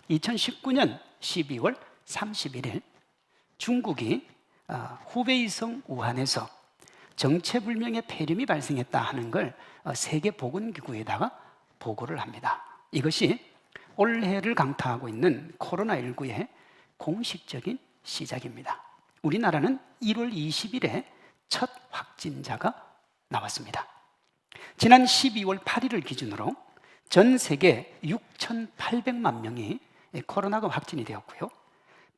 2019년 12월 31일 중국이 후베이성 우한에서 정체불명의 폐렴이 발생했다 하는 걸 세계보건기구에다가 보고를 합니다. 이것이 올해를 강타하고 있는 코로나19의 공식적인 시작입니다. 우리나라는 1월 20일에 첫 확진자가 나왔습니다. 지난 12월 8일을 기준으로 전 세계 6,800만 명이 코로나가 확진이 되었고요.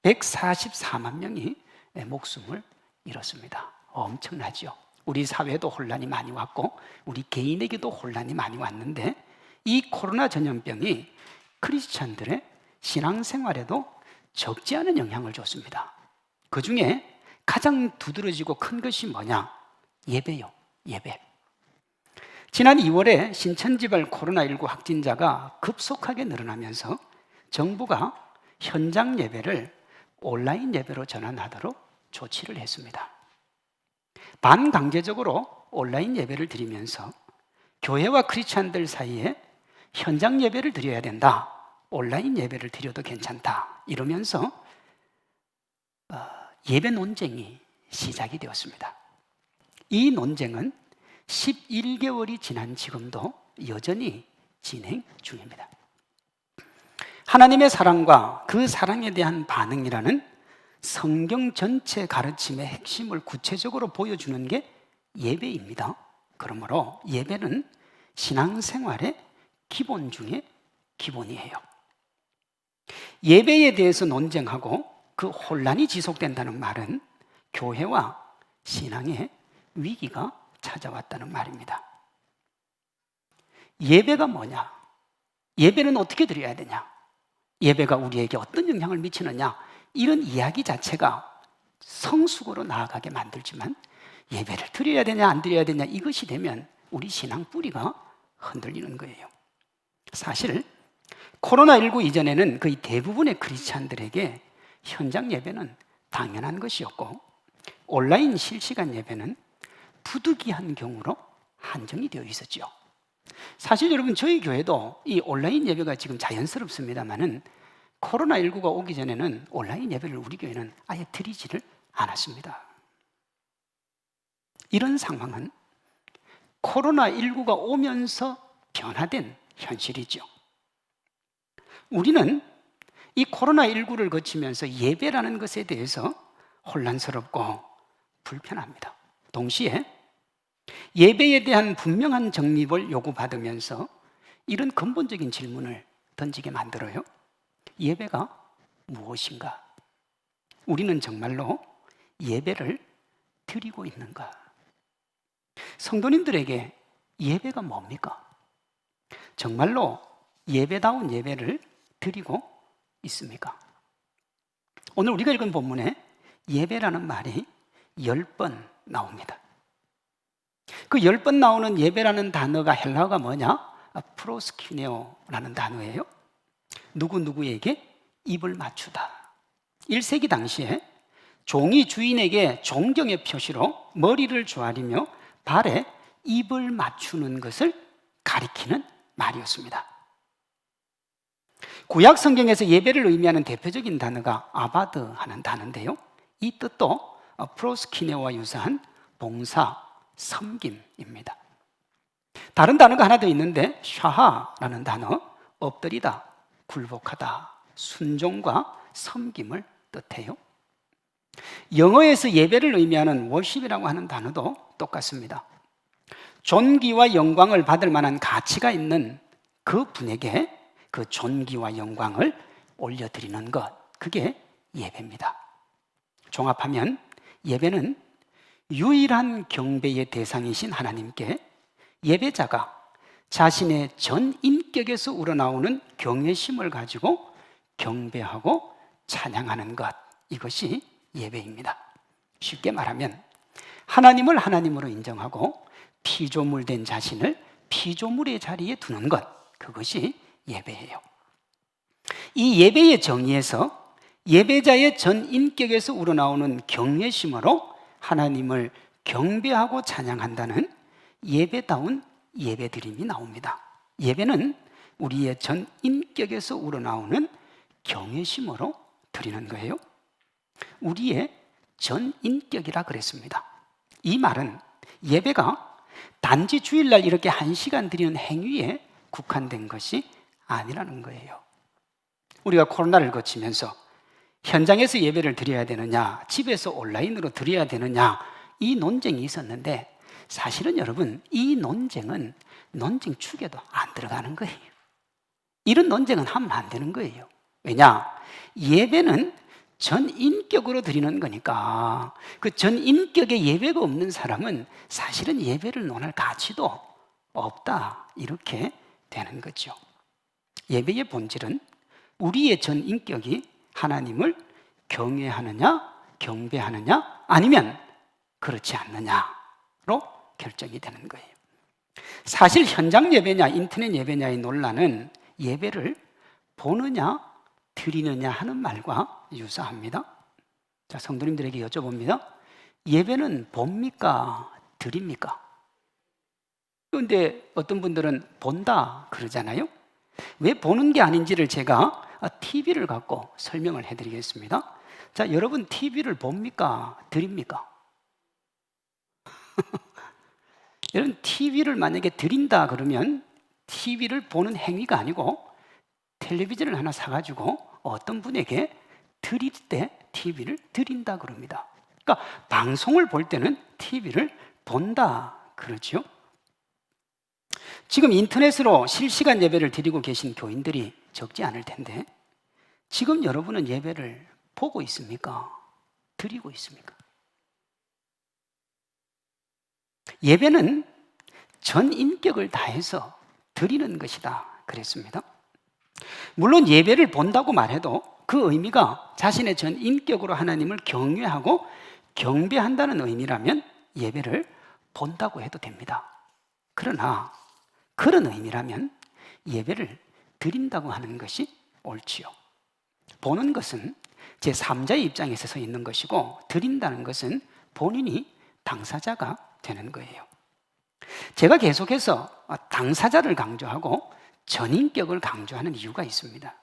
144만 명이 목숨을 잃었습니다. 엄청나죠. 우리 사회에도 혼란이 많이 왔고 우리 개인에게도 혼란이 많이 왔는데 이 코로나 전염병이 크리스찬들의 신앙생활에도 적지 않은 영향을 줬습니다. 그 중에 가장 두드러지고 큰 것이 뭐냐? 예배요. 예배. 지난 2월에 신천지발 코로나19 확진자가 급속하게 늘어나면서 정부가 현장 예배를 온라인 예배로 전환하도록 조치를 했습니다. 반강제적으로 온라인 예배를 드리면서 교회와 크리스찬들 사이에 현장 예배를 드려야 된다. 온라인 예배를 드려도 괜찮다. 이러면서 예배 논쟁이 시작이 되었습니다. 이 논쟁은 11개월이 지난 지금도 여전히 진행 중입니다. 하나님의 사랑과 그 사랑에 대한 반응이라는 성경 전체 가르침의 핵심을 구체적으로 보여주는 게 예배입니다. 그러므로 예배는 신앙생활의 기본 중에 기본이에요. 예배에 대해서 논쟁하고 그 혼란이 지속된다는 말은 교회와 신앙의 위기가 찾아왔다는 말입니다. 예배가 뭐냐? 예배는 어떻게 드려야 되냐? 예배가 우리에게 어떤 영향을 미치느냐? 이런 이야기 자체가 성숙으로 나아가게 만들지만 예배를 드려야 되냐 안 드려야 되냐 이것이 되면 우리 신앙 뿌리가 흔들리는 거예요. 사실 코로나19 이전에는 거의 대부분의 크리스찬들에게 현장 예배는 당연한 것이었고 온라인 실시간 예배는 부득이한 경우로 한정이 되어 있었죠. 사실 여러분 저희 교회도 이 온라인 예배가 지금 자연스럽습니다만은 코로나19가 오기 전에는 온라인 예배를 우리 교회는 아예 드리지를 않았습니다. 이런 상황은 코로나19가 오면서 변화된 현실이죠. 우리는 이 코로나19를 거치면서 예배라는 것에 대해서 혼란스럽고 불편합니다. 동시에 예배에 대한 분명한 정립을 요구받으면서 이런 근본적인 질문을 던지게 만들어요. 예배가 무엇인가? 우리는 정말로 예배를 드리고 있는가? 성도님들에게 예배가 뭡니까? 정말로 예배다운 예배를 드리고 있습니까? 오늘 우리가 읽은 본문에 예배라는 말이 10번 나옵니다. 그 10번 나오는 예배라는 단어가 헬라어가 뭐냐? 프로스키네오라는 단어예요. 누구누구에게 입을 맞추다. 1세기 당시에 종이 주인에게 존경의 표시로 머리를 조아리며 발에 입을 맞추는 것을 가리키는 말이었습니다. 구약 성경에서 예배를 의미하는 대표적인 단어가 아바드 하는 단어인데요. 이 뜻도 프로스키네오와 유사한 봉사, 섬김입니다. 다른 단어가 하나 더 있는데 샤하라는 단어, 엎드리다, 굴복하다, 순종과 섬김을 뜻해요. 영어에서 예배를 의미하는 worship이라고 하는 단어도 똑같습니다. 존귀와 영광을 받을 만한 가치가 있는 그 분에게 그 존귀와 영광을 올려드리는 것, 그게 예배입니다. 종합하면 예배는 유일한 경배의 대상이신 하나님께 예배자가 자신의 전 인격에서 우러나오는 경외심을 가지고 경배하고 찬양하는 것, 이것이 예배입니다. 쉽게 말하면 하나님을 하나님으로 인정하고 피조물된 자신을 피조물의 자리에 두는 것, 그것이 예배예요. 이 예배의 정의에서 예배자의 전 인격에서 우러나오는 경외심으로 하나님을 경배하고 찬양한다는 예배다운 예배드림이 나옵니다. 예배는 우리의 전 인격에서 우러나오는 경외심으로 드리는 거예요. 우리의 전인격이라 그랬습니다. 이 말은 예배가 단지 주일날 이렇게 1시간 드리는 행위에 국한된 것이 아니라는 거예요. 우리가 코로나를 거치면서 현장에서 예배를 드려야 되느냐, 집에서 온라인으로 드려야 되느냐, 이 논쟁이 있었는데 사실은 여러분, 이 논쟁은 논쟁 축에도 안 들어가는 거예요. 이런 논쟁은 하면 안 되는 거예요. 왜냐? 예배는 전인격으로 드리는 거니까 그 전인격의 예배가 없는 사람은 사실은 예배를 논할 가치도 없다, 이렇게 되는 거죠. 예배의 본질은 우리의 전인격이 하나님을 경외하느냐, 경배하느냐, 아니면 그렇지 않느냐로 결정이 되는 거예요. 사실 현장 예배냐 인터넷 예배냐의 논란은 예배를 보느냐 드리느냐 하는 말과 유사합니다. 자, 성도님들에게 여쭤봅니다. 예배는 봅니까? 드립니까? 그런데 어떤 분들은 본다 그러잖아요. 왜 보는 게 아닌지를 제가 TV를 갖고 설명을 해드리겠습니다. 자, 여러분 TV를 봅니까? 드립니까? 여러분 TV를 만약에 드린다 그러면 TV를 보는 행위가 아니고 텔레비전을 하나 사가지고 어떤 분에게 드릴 때 TV를 드린다 그럽니다. 그러니까 방송을 볼 때는 TV를 본다 그러죠. 지금 인터넷으로 실시간 예배를 드리고 계신 교인들이 적지 않을 텐데 지금 여러분은 예배를 보고 있습니까? 드리고 있습니까? 예배는 전 인격을 다해서 드리는 것이다 그랬습니다. 물론 예배를 본다고 말해도 그 의미가 자신의 전 인격으로 하나님을 경외하고 경배한다는 의미라면 예배를 본다고 해도 됩니다. 그러나 그런 의미라면 예배를 드린다고 하는 것이 옳지요. 보는 것은 제3자의 입장에서 서 있는 것이고 드린다는 것은 본인이 당사자가 되는 거예요. 제가 계속해서 당사자를 강조하고 전인격을 강조하는 이유가 있습니다.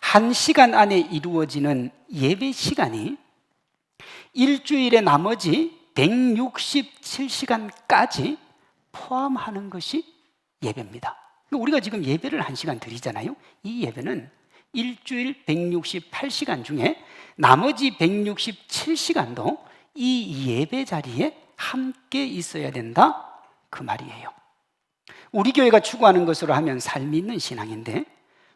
1시간 안에 이루어지는 예배 시간이 일주일의 나머지 167시간까지 포함하는 것이 예배입니다. 우리가 지금 예배를 1시간 드리잖아요. 이 예배는 일주일 168시간 중에 나머지 167시간도 이 예배 자리에 함께 있어야 된다, 그 말이에요. 우리 교회가 추구하는 것으로 하면 삶이 있는 신앙인데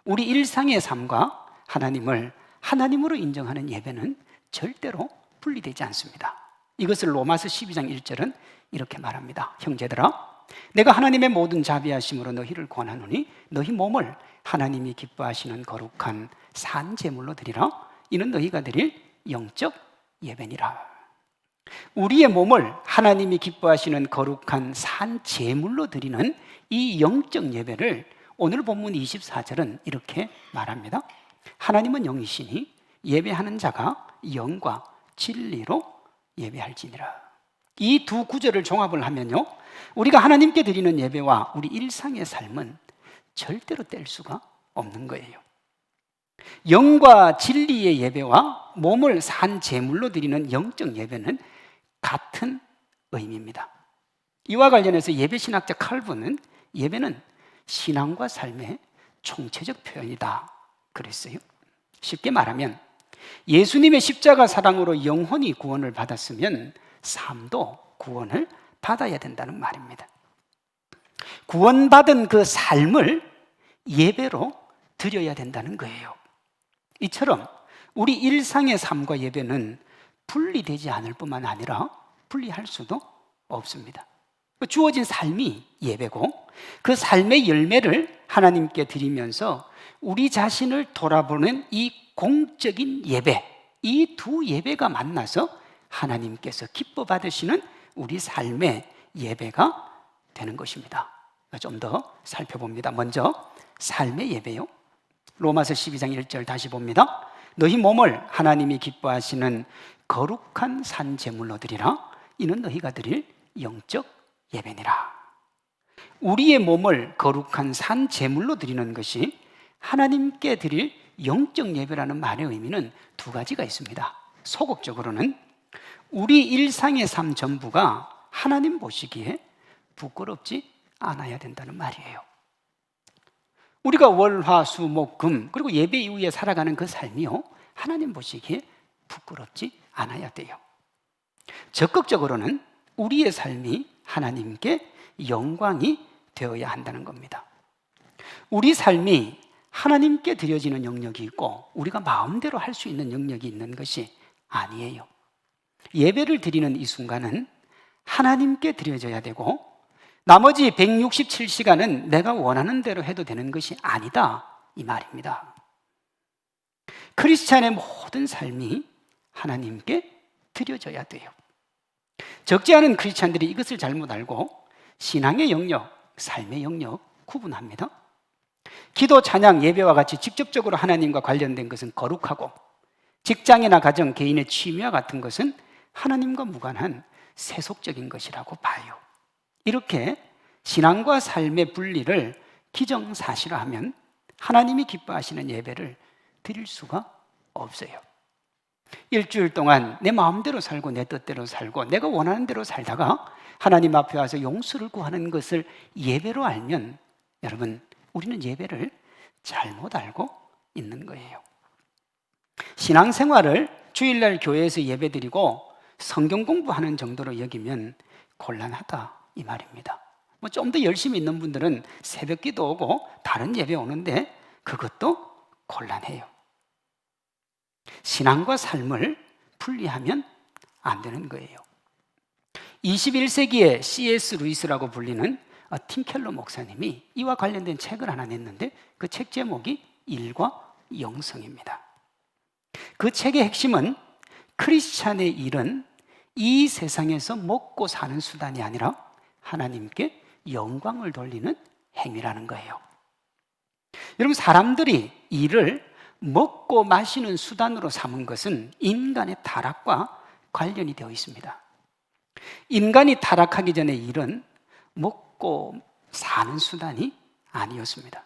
우리 일상의 삶과 하나님을 하나님으로 인정하는 예배는 절대로 분리되지 않습니다. 이것을 로마서 12장 1절은 이렇게 말합니다. 형제들아, 내가 하나님의 모든 자비하심으로 너희를 권하노니 너희 몸을 하나님이 기뻐하시는 거룩한 산 제물로 드리라. 이는 너희가 드릴 영적 예배니라. 우리의 몸을 하나님이 기뻐하시는 거룩한 산 제물로 드리는 이 영적 예배를 오늘 본문 24절은 이렇게 말합니다. 하나님은 영이시니 예배하는 자가 영과 진리로 예배할지니라. 이 두 구절을 종합을 하면요, 우리가 하나님께 드리는 예배와 우리 일상의 삶은 절대로 뗄 수가 없는 거예요. 영과 진리의 예배와 몸을 산 제물로 드리는 영적 예배는 같은 의미입니다. 이와 관련해서 예배신학자 칼빈은 예배는 신앙과 삶의 총체적 표현이다 그랬어요. 쉽게 말하면 예수님의 십자가 사랑으로 영혼이 구원을 받았으면 삶도 구원을 받아야 된다는 말입니다. 구원받은 그 삶을 예배로 드려야 된다는 거예요. 이처럼 우리 일상의 삶과 예배는 분리되지 않을 뿐만 아니라 분리할 수도 없습니다. 주어진 삶이 예배고 그 삶의 열매를 하나님께 드리면서 우리 자신을 돌아보는 이 공적인 예배, 이 두 예배가 만나서 하나님께서 기뻐 받으시는 우리 삶의 예배가 되는 것입니다. 좀 더 살펴봅니다. 먼저 삶의 예배요. 로마서 12장 1절 다시 봅니다. 너희 몸을 하나님이 기뻐하시는 거룩한 산 제물로 드리라. 이는 너희가 드릴 영적 예배니라. 우리의 몸을 거룩한 산 제물로 드리는 것이 하나님께 드릴 영적 예배라는 말의 의미는 두 가지가 있습니다. 소극적으로는 우리 일상의 삶 전부가 하나님 보시기에 부끄럽지 않아야 된다는 말이에요. 우리가 월, 화, 수, 목, 금 그리고 예배 이후에 살아가는 그 삶이요, 하나님 보시기에 부끄럽지 않아야 돼요. 적극적으로는 우리의 삶이 하나님께 영광이 되어야 한다는 겁니다. 우리 삶이 하나님께 드려지는 영역이 있고 우리가 마음대로 할 수 있는 영역이 있는 것이 아니에요. 예배를 드리는 이 순간은 하나님께 드려져야 되고 나머지 167시간은 내가 원하는 대로 해도 되는 것이 아니다, 이 말입니다. 크리스찬의 모든 삶이 하나님께 드려져야 돼요. 적지 않은 크리스찬들이 이것을 잘못 알고 신앙의 영역, 삶의 영역 구분합니다. 기도, 찬양, 예배와 같이 직접적으로 하나님과 관련된 것은 거룩하고 직장이나 가정, 개인의 취미와 같은 것은 하나님과 무관한 세속적인 것이라고 봐요. 이렇게 신앙과 삶의 분리를 기정사실화하면 하나님이 기뻐하시는 예배를 드릴 수가 없어요. 일주일 동안 내 마음대로 살고 내 뜻대로 살고 내가 원하는 대로 살다가 하나님 앞에 와서 용서를 구하는 것을 예배로 알면 여러분, 우리는 예배를 잘못 알고 있는 거예요. 신앙생활을 주일날 교회에서 예배드리고 성경 공부하는 정도로 여기면 곤란하다, 이 말입니다. 좀 더 열심히 있는 분들은 새벽기도 오고 다른 예배 오는데 그것도 곤란해요. 신앙과 삶을 분리하면 안 되는 거예요. 21세기의 C.S. 루이스라고 불리는 팀 켈러 목사님이 이와 관련된 책을 하나 냈는데 그 책 제목이 일과 영성입니다. 그 책의 핵심은 크리스찬의 일은 이 세상에서 먹고 사는 수단이 아니라 하나님께 영광을 돌리는 행위라는 거예요. 여러분, 사람들이 일을 먹고 마시는 수단으로 삼은 것은 인간의 타락과 관련이 되어 있습니다. 인간이 타락하기 전에 일은 먹고 사는 수단이 아니었습니다.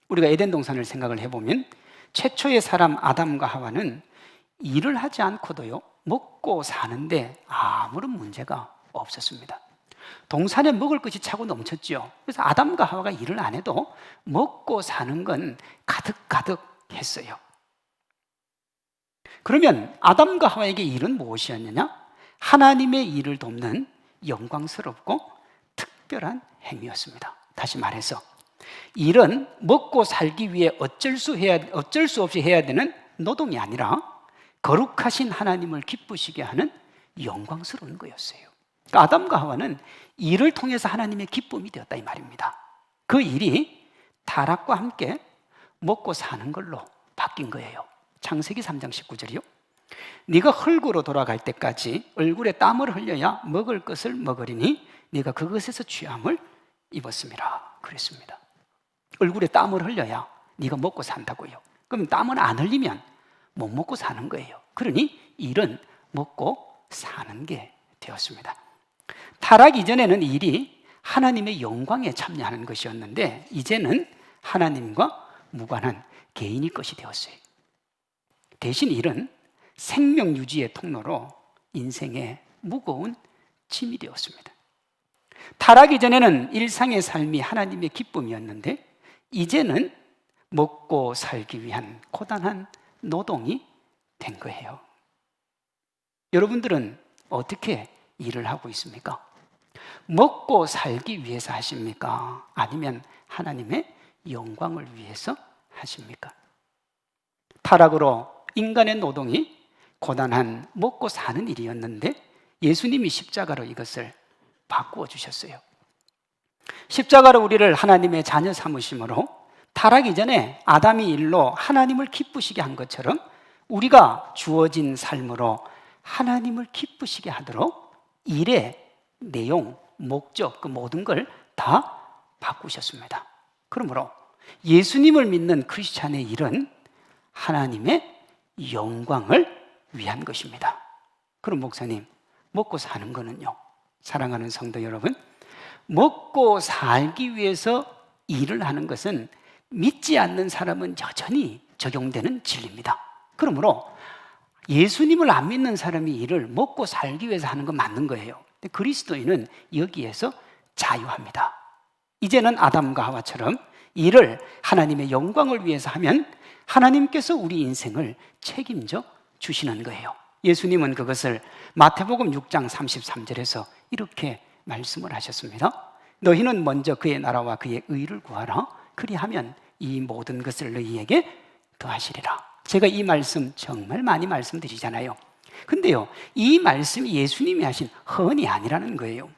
우리가 에덴 동산을 생각을 해보면 최초의 사람 아담과 하와는 일을 하지 않고도요, 먹고 사는데 아무런 문제가 없었습니다. 동산에 먹을 것이 차고 넘쳤죠. 그래서 아담과 하와가 일을 안 해도 먹고 사는 건 가득가득 했어요. 그러면 아담과 하와에게 일은 무엇이었느냐? 하나님의 일을 돕는 영광스럽고 특별한 행위였습니다. 다시 말해서 일은 먹고 살기 위해 어쩔 수 없이 해야 되는 노동이 아니라 거룩하신 하나님을 기쁘시게 하는 영광스러운 거였어요. 그러니까 아담과 하와는 일을 통해서 하나님의 기쁨이 되었다, 이 말입니다. 그 일이 타락과 함께 먹고 사는 걸로 바뀐 거예요. 창세기 3장 19절이요. 네가 흙으로 돌아갈 때까지 얼굴에 땀을 흘려야 먹을 것을 먹으리니 네가 그것에서 취함을 입었음이라 그랬습니다. 얼굴에 땀을 흘려야 네가 먹고 산다고요. 그럼 땀을 안 흘리면 못 먹고 사는 거예요. 그러니 일은 먹고 사는 게 되었습니다. 타락 이전에는 일이 하나님의 영광에 참여하는 것이었는데 이제는 하나님과 무관한 개인의 것이 되었어요. 대신 일은 생명 유지의 통로로 인생의 무거운 짐이 되었습니다. 타락 이전에는 일상의 삶이 하나님의 기쁨이었는데 이제는 먹고 살기 위한 고단한 노동이 된 거예요. 여러분들은 어떻게 일을 하고 있습니까? 먹고 살기 위해서 하십니까? 아니면 하나님의 영광을 위해서 하십니까? 타락으로 인간의 노동이 고단한 먹고 사는 일이었는데 예수님이 십자가로 이것을 바꾸어 주셨어요. 십자가로 우리를 하나님의 자녀 삼으심으로 타락 이전에 아담이 일로 하나님을 기쁘시게 한 것처럼 우리가 주어진 삶으로 하나님을 기쁘시게 하도록 일의 내용, 목적, 그 모든 걸 다 바꾸셨습니다. 그러므로 예수님을 믿는 크리스찬의 일은 하나님의 영광을 위한 것입니다. 그럼 목사님, 먹고 사는 거는요? 사랑하는 성도 여러분, 먹고 살기 위해서 일을 하는 것은 믿지 않는 사람은 여전히 적용되는 진리입니다. 그러므로 예수님을 안 믿는 사람이 이를 먹고 살기 위해서 하는 건 맞는 거예요. 근데 그리스도인은 여기에서 자유합니다. 이제는 아담과 하와처럼 이를 하나님의 영광을 위해서 하면 하나님께서 우리 인생을 책임져 주시는 거예요. 예수님은 그것을 마태복음 6장 33절에서 이렇게 말씀을 하셨습니다. 너희는 먼저 그의 나라와 그의 의를 구하라. 그리하면 이 모든 것을 너희에게 더하시리라. 제가 이 말씀 정말 많이 말씀드리잖아요. 근데요, 이 말씀이 예수님이 하신 헌이 아니라는 거예요.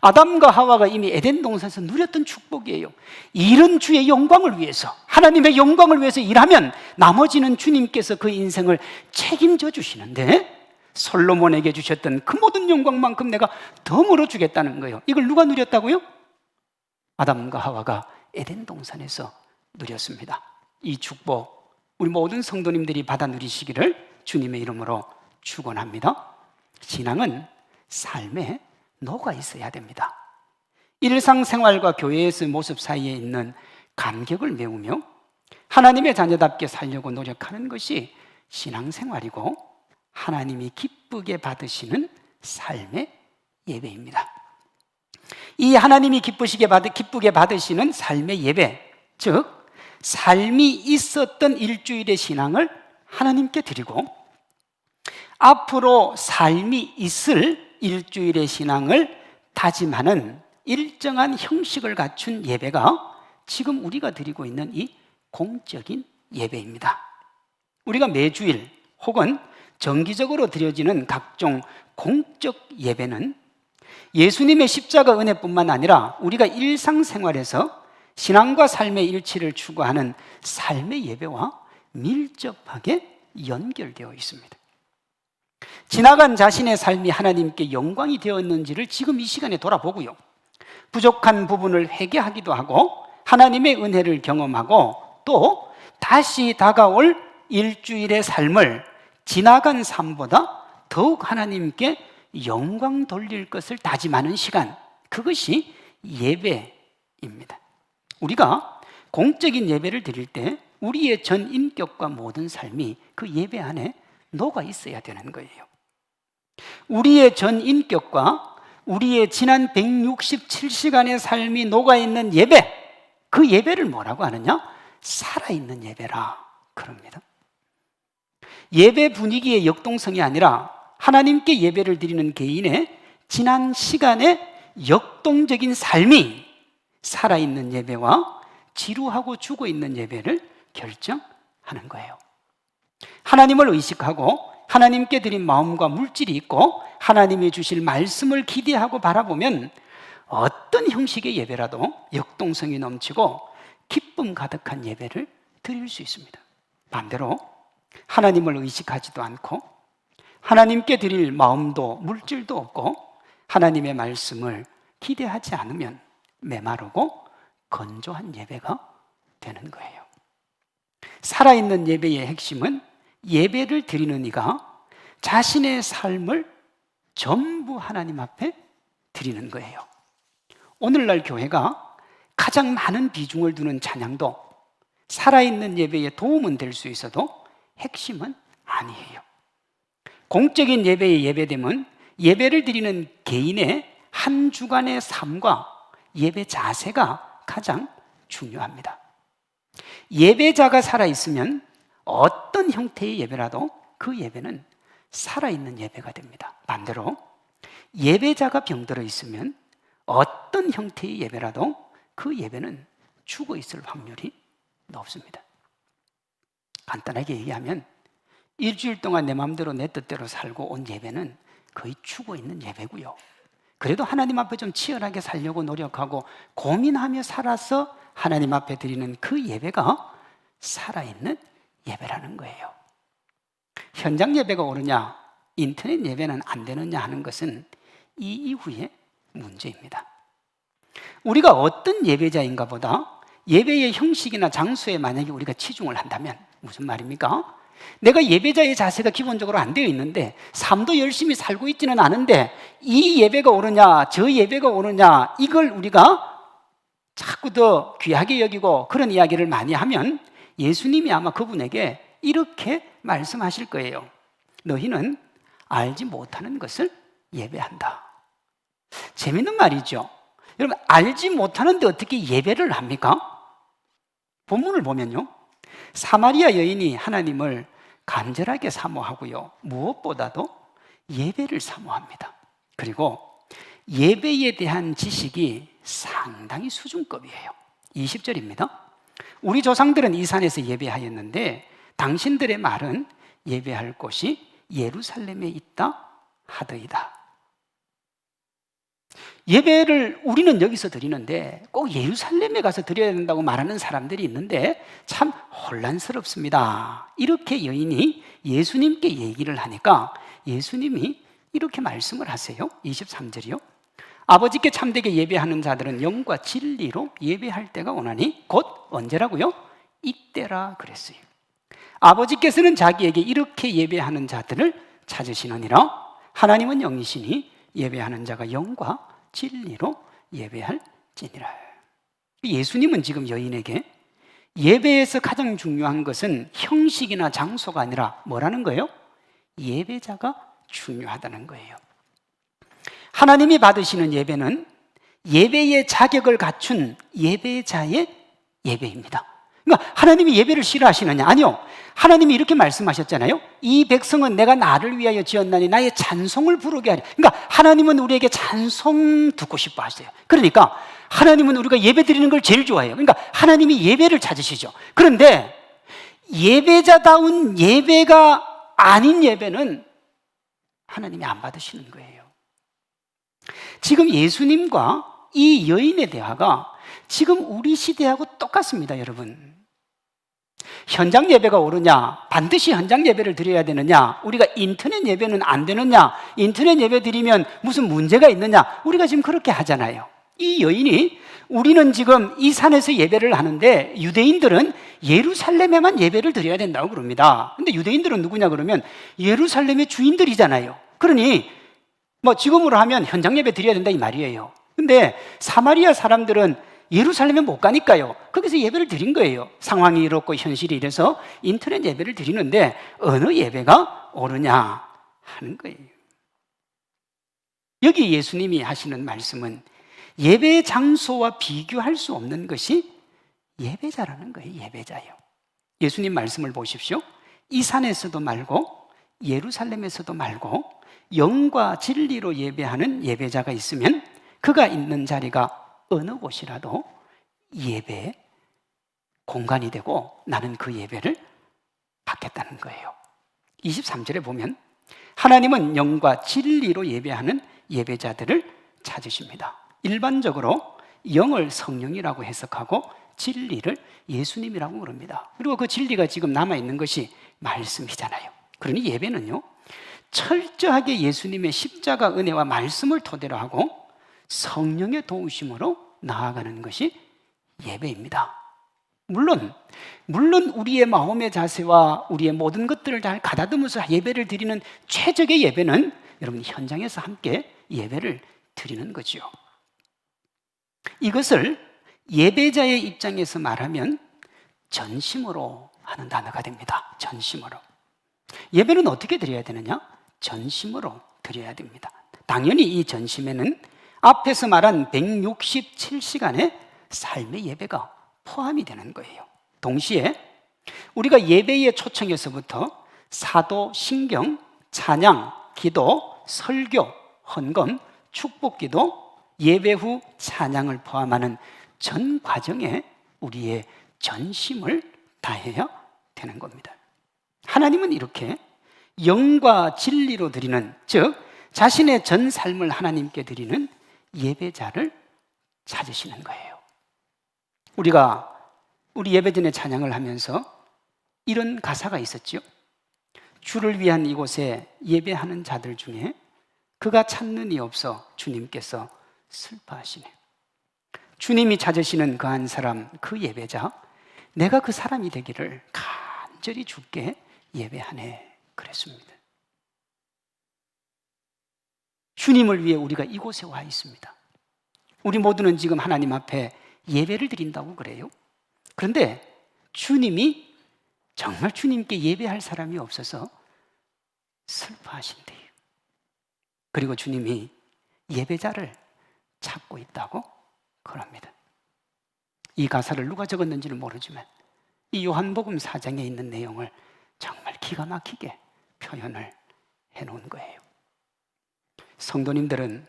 아담과 하와가 이미 에덴 동산에서 누렸던 축복이에요. 일은 주의 영광을 위해서, 하나님의 영광을 위해서 일하면 나머지는 주님께서 그 인생을 책임져 주시는데, 솔로몬에게 주셨던 그 모든 영광만큼 내가 더 물어주겠다는 거예요. 이걸 누가 누렸다고요? 아담과 하와가 에덴 동산에서 누렸습니다. 이 축복 우리 모든 성도님들이 받아 누리시기를 주님의 이름으로 축원합니다. 신앙은 삶에 녹아 있어야 됩니다. 일상생활과 교회에서의 모습 사이에 있는 간격을 메우며 하나님의 자녀답게 살려고 노력하는 것이 신앙생활이고 하나님이 기쁘게 받으시는 삶의 예배입니다. 이 하나님이 기쁘게 받으시는 삶의 예배, 즉 삶이 있었던 일주일의 신앙을 하나님께 드리고 앞으로 삶이 있을 일주일의 신앙을 다짐하는 일정한 형식을 갖춘 예배가 지금 우리가 드리고 있는 이 공적인 예배입니다. 우리가 매주일 혹은 정기적으로 드려지는 각종 공적 예배는 예수님의 십자가 은혜뿐만 아니라 우리가 일상생활에서 신앙과 삶의 일치를 추구하는 삶의 예배와 밀접하게 연결되어 있습니다. 지나간 자신의 삶이 하나님께 영광이 되었는지를 지금 이 시간에 돌아보고요, 부족한 부분을 회개하기도 하고 하나님의 은혜를 경험하고 또 다시 다가올 일주일의 삶을 지나간 삶보다 더욱 하나님께 영광 돌릴 것을 다짐하는 시간, 그것이 예배입니다. 우리가 공적인 예배를 드릴 때 우리의 전 인격과 모든 삶이 그 예배 안에 녹아 있어야 되는 거예요. 우리의 전 인격과 우리의 지난 167시간의 삶이 녹아있는 예배, 그 예배를 뭐라고 하느냐? 살아있는 예배라 그럽니다. 예배 분위기의 역동성이 아니라 하나님께 예배를 드리는 개인의 지난 시간의 역동적인 삶이 살아있는 예배와 지루하고 죽어있는 예배를 결정하는 거예요. 하나님을 의식하고 하나님께 드린 마음과 물질이 있고 하나님이 주실 말씀을 기대하고 바라보면 어떤 형식의 예배라도 역동성이 넘치고 기쁨 가득한 예배를 드릴 수 있습니다. 반대로 하나님을 의식하지도 않고 하나님께 드릴 마음도 물질도 없고 하나님의 말씀을 기대하지 않으면 메마르고 건조한 예배가 되는 거예요. 살아있는 예배의 핵심은 예배를 드리는 이가 자신의 삶을 전부 하나님 앞에 드리는 거예요. 오늘날 교회가 가장 많은 비중을 두는 찬양도 살아있는 예배에 도움은 될 수 있어도 핵심은 아니에요. 공적인 예배의 예배됨은 예배를 드리는 개인의 한 주간의 삶과 예배 자세가 가장 중요합니다. 예배자가 살아있으면 어떤 형태의 예배라도 그 예배는 살아있는 예배가 됩니다. 반대로 예배자가 병들어 있으면 어떤 형태의 예배라도 그 예배는 죽어 있을 확률이 높습니다. 간단하게 얘기하면 일주일 동안 내 마음대로 내 뜻대로 살고 온 예배는 거의 죽어 있는 예배고요, 그래도 하나님 앞에 좀 치열하게 살려고 노력하고 고민하며 살아서 하나님 앞에 드리는 그 예배가 살아있는 예배라는 거예요. 현장 예배가 옳으냐, 인터넷 예배는 안 되느냐 하는 것은 이 이후의 문제입니다. 우리가 어떤 예배자인가 보다 예배의 형식이나 장소에 만약에 우리가 치중을 한다면, 무슨 말입니까? 내가 예배자의 자세가 기본적으로 안 되어 있는데 삶도 열심히 살고 있지는 않은데 이 예배가 옳으냐 저 예배가 옳으냐 이걸 우리가 자꾸 더 귀하게 여기고 그런 이야기를 많이 하면 예수님이 아마 그분에게 이렇게 말씀하실 거예요. 너희는 알지 못하는 것을 예배한다. 재밌는 말이죠. 여러분, 알지 못하는데 어떻게 예배를 합니까? 본문을 보면요, 사마리아 여인이 하나님을 간절하게 사모하고요, 무엇보다도 예배를 사모합니다. 그리고 예배에 대한 지식이 상당히 수준급이에요. 20절입니다. 우리 조상들은 이 산에서 예배하였는데 당신들의 말은 예배할 곳이 예루살렘에 있다 하더이다. 예배를 우리는 여기서 드리는데 꼭 예루살렘에 가서 드려야 된다고 말하는 사람들이 있는데 참 혼란스럽습니다. 이렇게 여인이 예수님께 얘기를 하니까 예수님이 이렇게 말씀을 하세요. 23절이요. 아버지께 참되게 예배하는 자들은 영과 진리로 예배할 때가 오나니 곧 언제라고요? 이때라 그랬어요. 아버지께서는 자기에게 이렇게 예배하는 자들을 찾으시느니라. 하나님은 영이시니 예배하는 자가 영과 진리로 예배할지니라. 예수님은 지금 여인에게 예배에서 가장 중요한 것은 형식이나 장소가 아니라 뭐라는 거예요? 예배자가 중요하다는 거예요. 하나님이 받으시는 예배는 예배의 자격을 갖춘 예배자의 예배입니다. 그러니까 하나님이 예배를 싫어하시느냐? 아니요. 하나님이 이렇게 말씀하셨잖아요. 이 백성은 내가 나를 위하여 지었나니 나의 찬송을 부르게 하리. 그러니까 하나님은 우리에게 찬송 듣고 싶어 하세요. 그러니까 하나님은 우리가 예배 드리는 걸 제일 좋아해요. 그러니까 하나님이 예배를 찾으시죠. 그런데 예배자다운 예배가 아닌 예배는 하나님이 안 받으시는 거예요. 지금 예수님과 이 여인의 대화가 지금 우리 시대하고 똑같습니다, 여러분. 현장 예배가 옳으냐? 반드시 현장 예배를 드려야 되느냐? 우리가 인터넷 예배는 안 되느냐? 인터넷 예배 드리면 무슨 문제가 있느냐? 우리가 지금 그렇게 하잖아요. 이 여인이 우리는 지금 이 산에서 예배를 하는데 유대인들은 예루살렘에만 예배를 드려야 된다고 그럽니다. 근데 유대인들은 누구냐 그러면 예루살렘의 주인들이잖아요. 그러니 뭐 지금으로 하면 현장 예배 드려야 된다 이 말이에요. 근데 사마리아 사람들은 예루살렘에 못 가니까요, 거기서 예배를 드린 거예요. 상황이 이렇고 현실이 이래서 인터넷 예배를 드리는데 어느 예배가 옳으냐 하는 거예요. 여기 예수님이 하시는 말씀은 예배 장소와 비교할 수 없는 것이 예배자라는 거예요. 예배자예요. 예수님 말씀을 보십시오. 이 산에서도 말고 예루살렘에서도 말고 영과 진리로 예배하는 예배자가 있으면 그가 있는 자리가 어느 곳이라도 예배 공간이 되고 나는 그 예배를 받겠다는 거예요. 23절에 보면 하나님은 영과 진리로 예배하는 예배자들을 찾으십니다. 일반적으로 영을 성령이라고 해석하고 진리를 예수님이라고 그럽니다. 그리고 그 진리가 지금 남아있는 것이 말씀이잖아요. 그러니 예배는요, 철저하게 예수님의 십자가 은혜와 말씀을 토대로 하고 성령의 도우심으로 나아가는 것이 예배입니다. 물론 우리의 마음의 자세와 우리의 모든 것들을 잘 가다듬어서 예배를 드리는 최적의 예배는 여러분 현장에서 함께 예배를 드리는 거죠. 이것을 예배자의 입장에서 말하면 전심으로 하는 단어가 됩니다. 전심으로. 예배는 어떻게 드려야 되느냐? 전심으로 드려야 됩니다. 당연히 이 전심에는 앞에서 말한 167시간의 삶의 예배가 포함이 되는 거예요. 동시에 우리가 예배의 초청에서부터 사도, 신경, 찬양, 기도, 설교, 헌금, 축복기도, 예배 후 찬양을 포함하는 전 과정에 우리의 전심을 다해야 되는 겁니다. 하나님은 이렇게 영과 진리로 드리는, 즉 자신의 전 삶을 하나님께 드리는 예배자를 찾으시는 거예요. 우리가 우리 예배전에 찬양을 하면서 이런 가사가 있었죠. 주를 위한 이곳에 예배하는 자들 중에 그가 찾는 이 없어 주님께서 슬퍼하시네. 주님이 찾으시는 그 한 사람, 그 예배자, 내가 그 사람이 되기를 간절히 주께 예배하네 그랬습니다. 주님을 위해 우리가 이곳에 와 있습니다. 우리 모두는 지금 하나님 앞에 예배를 드린다고 그래요. 그런데 주님이 정말 주님께 예배할 사람이 없어서 슬퍼하신대요. 그리고 주님이 예배자를 찾고 있다고 그럽니다. 이 가사를 누가 적었는지는 모르지만 이 요한복음 4장에 있는 내용을 정말 기가 막히게 표현을 해놓은 거예요. 성도님들은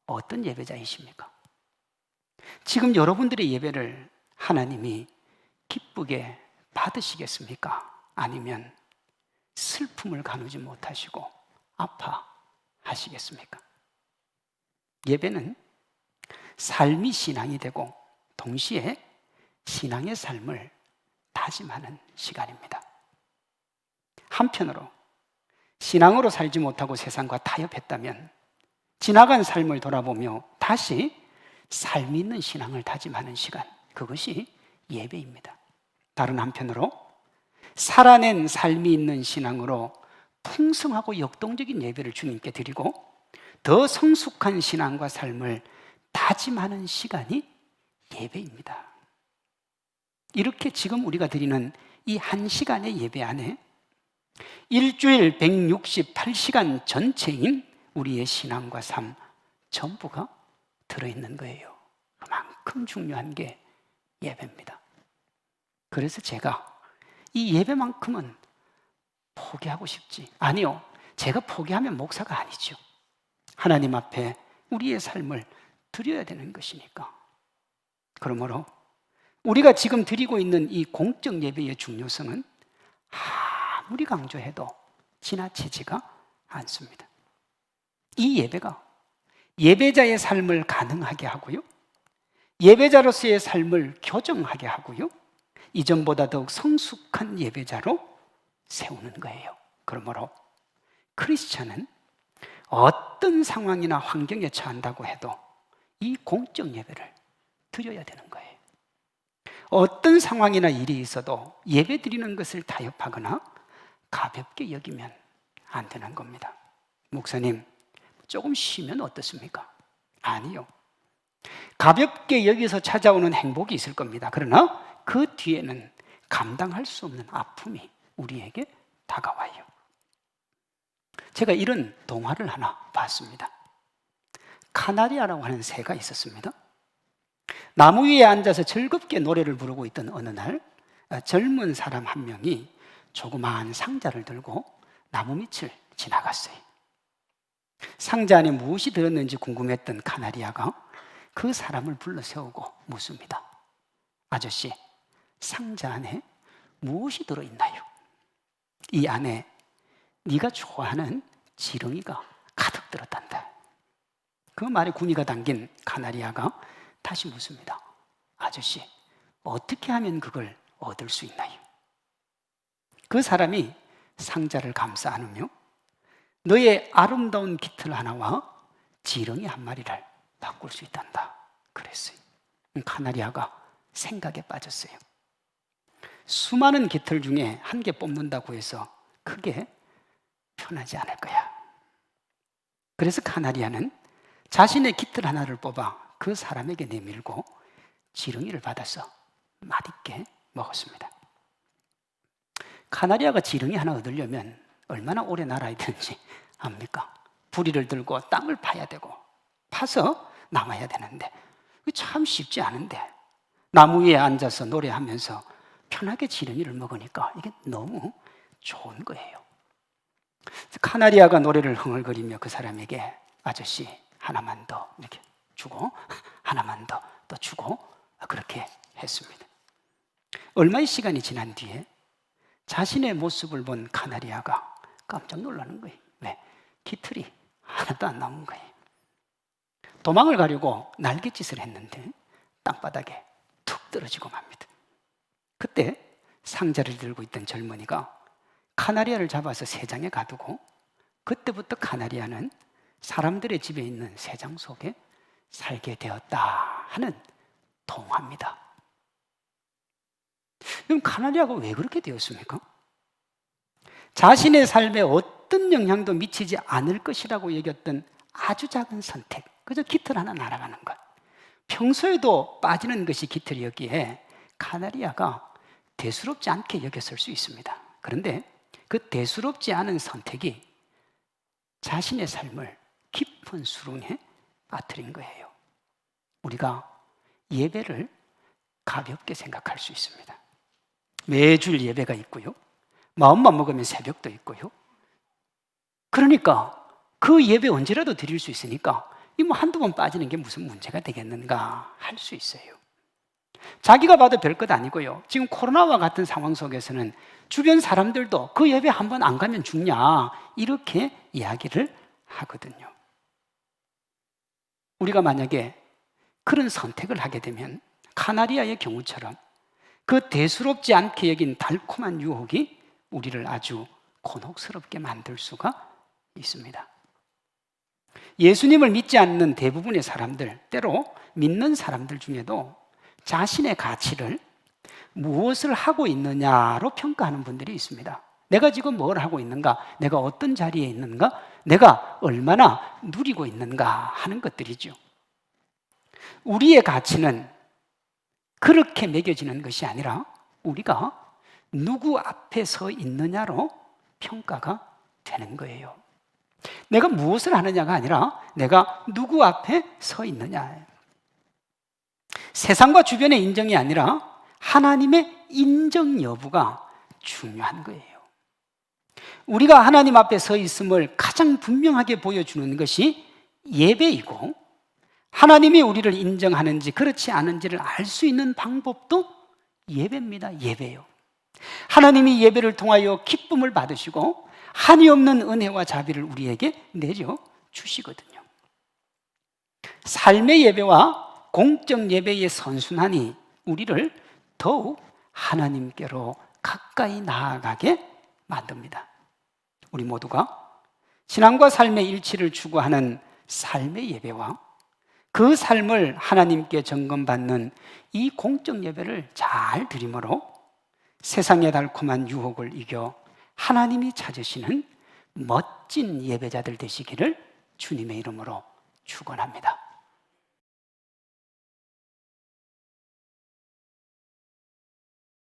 어떤 예배자이십니까? 지금 여러분들의 예배를 하나님이 기쁘게 받으시겠습니까? 아니면 슬픔을 가누지 못하시고 아파하시겠습니까? 예배는 삶이 신앙이 되고 동시에 신앙의 삶을 다짐하는 시간입니다. 한편으로 신앙으로 살지 못하고 세상과 타협했다면 지나간 삶을 돌아보며 다시 삶이 있는 신앙을 다짐하는 시간, 그것이 예배입니다. 다른 한편으로 살아낸 삶이 있는 신앙으로 풍성하고 역동적인 예배를 주님께 드리고 더 성숙한 신앙과 삶을 다짐하는 시간이 예배입니다. 이렇게 지금 우리가 드리는 이 한 시간의 예배 안에 일주일 168시간 전체인 우리의 신앙과 삶 전부가 들어있는 거예요. 그만큼 중요한 게 예배입니다. 그래서 제가 이 예배만큼은 포기하고 싶지, 아니요, 제가 포기하면 목사가 아니죠. 하나님 앞에 우리의 삶을 드려야 되는 것이니까. 그러므로 우리가 지금 드리고 있는 이 공적 예배의 중요성은 아무리 강조해도 지나치지가 않습니다. 이 예배가 예배자의 삶을 가능하게 하고요, 예배자로서의 삶을 교정하게 하고요, 이전보다 더욱 성숙한 예배자로 세우는 거예요. 그러므로 크리스찬은 어떤 상황이나 환경에 처한다고 해도 이 공적 예배를 드려야 되는 거예요. 어떤 상황이나 일이 있어도 예배 드리는 것을 타협하거나 가볍게 여기면 안 되는 겁니다. 목사님, 조금 쉬면 어떻습니까? 아니요. 가볍게 여기서 찾아오는 행복이 있을 겁니다. 그러나 그 뒤에는 감당할 수 없는 아픔이 우리에게 다가와요. 제가 이런 동화를 하나 봤습니다. 카나리아라고 하는 새가 있었습니다. 나무 위에 앉아서 즐겁게 노래를 부르고 있던 어느 날 젊은 사람 한 명이 조그마한 상자를 들고 나무 밑을 지나갔어요. 상자 안에 무엇이 들었는지 궁금했던 카나리아가 그 사람을 불러 세우고 묻습니다. 아저씨, 상자 안에 무엇이 들어있나요? 이 안에 네가 좋아하는 지렁이가 가득 들었단다. 그 말에 군의가 당긴 카나리아가 다시 묻습니다. 아저씨, 어떻게 하면 그걸 얻을 수 있나요? 그 사람이 상자를 감싸 안으며 너의 아름다운 깃털 하나와 지렁이 한 마리를 바꿀 수 있단다 그랬어요. 카나리아가 생각에 빠졌어요. 수많은 깃털 중에 한 개 뽑는다고 해서 크게 편하지 않을 거야. 그래서 카나리아는 자신의 깃털 하나를 뽑아 그 사람에게 내밀고 지렁이를 받아서 맛있게 먹었습니다. 카나리아가 지렁이 하나 얻으려면 얼마나 오래 날아야 되는지 압니까? 부리를 들고 땅을 파야 되고 파서 남아야 되는데 참 쉽지 않은데 나무 위에 앉아서 노래하면서 편하게 지렁이를 먹으니까 이게 너무 좋은 거예요. 카나리아가 노래를 흥얼거리며 그 사람에게 아저씨 하나만 더 이렇게 주고 하나만 더 또 주고 그렇게 했습니다. 얼마의 시간이 지난 뒤에 자신의 모습을 본 카나리아가 깜짝 놀라는 거예요. 왜? 깃털이 하나도 안 남은 거예요. 도망을 가려고 날갯짓을 했는데 땅바닥에 툭 떨어지고 맙니다. 그때 상자를 들고 있던 젊은이가 카나리아를 잡아서 새장에 가두고 그때부터 카나리아는 사람들의 집에 있는 새장 속에 살게 되었다 하는 동화입니다. 그럼 카나리아가 왜 그렇게 되었습니까? 자신의 삶에 어떤 영향도 미치지 않을 것이라고 여겼던 아주 작은 선택, 그저 깃털 하나 날아가는 것, 평소에도 빠지는 것이 깃털이었기에 카나리아가 대수롭지 않게 여겼을 수 있습니다. 그런데 그 대수롭지 않은 선택이 자신의 삶을 깊은 수렁에 빠뜨린 거예요. 우리가 예배를 가볍게 생각할 수 있습니다. 매주일 예배가 있고요. 마음만 먹으면 새벽도 있고요. 그러니까 그 예배 언제라도 드릴 수 있으니까 한두 번 빠지는 게 무슨 문제가 되겠는가 할 수 있어요. 자기가 봐도 별것 아니고요. 지금 코로나와 같은 상황 속에서는 주변 사람들도 그 예배 한 번 안 가면 죽냐 이렇게 이야기를 하거든요. 우리가 만약에 그런 선택을 하게 되면 카나리아의 경우처럼 그 대수롭지 않게 여긴 달콤한 유혹이 우리를 아주 곤혹스럽게 만들 수가 있습니다. 예수님을 믿지 않는 대부분의 사람들, 때로 믿는 사람들 중에도 자신의 가치를 무엇을 하고 있느냐로 평가하는 분들이 있습니다. 내가 지금 뭘 하고 있는가? 내가 어떤 자리에 있는가? 내가 얼마나 누리고 있는가 하는 것들이죠. 우리의 가치는 그렇게 매겨지는 것이 아니라 우리가 누구 앞에 서 있느냐로 평가가 되는 거예요. 내가 무엇을 하느냐가 아니라 내가 누구 앞에 서 있느냐. 세상과 주변의 인정이 아니라 하나님의 인정 여부가 중요한 거예요. 우리가 하나님 앞에 서 있음을 가장 분명하게 보여주는 것이 예배이고, 하나님이 우리를 인정하는지 그렇지 않은지를 알 수 있는 방법도 예배입니다. 예배요. 하나님이 예배를 통하여 기쁨을 받으시고 한이 없는 은혜와 자비를 우리에게 내려 주시거든요. 삶의 예배와 공적 예배의 선순환이 우리를 더욱 하나님께로 가까이 나아가게 만듭니다. 우리 모두가 신앙과 삶의 일치를 추구하는 삶의 예배와 그 삶을 하나님께 점검받는 이 공적 예배를 잘 드림으로 세상의 달콤한 유혹을 이겨 하나님이 찾으시는 멋진 예배자들 되시기를 주님의 이름으로 축원합니다.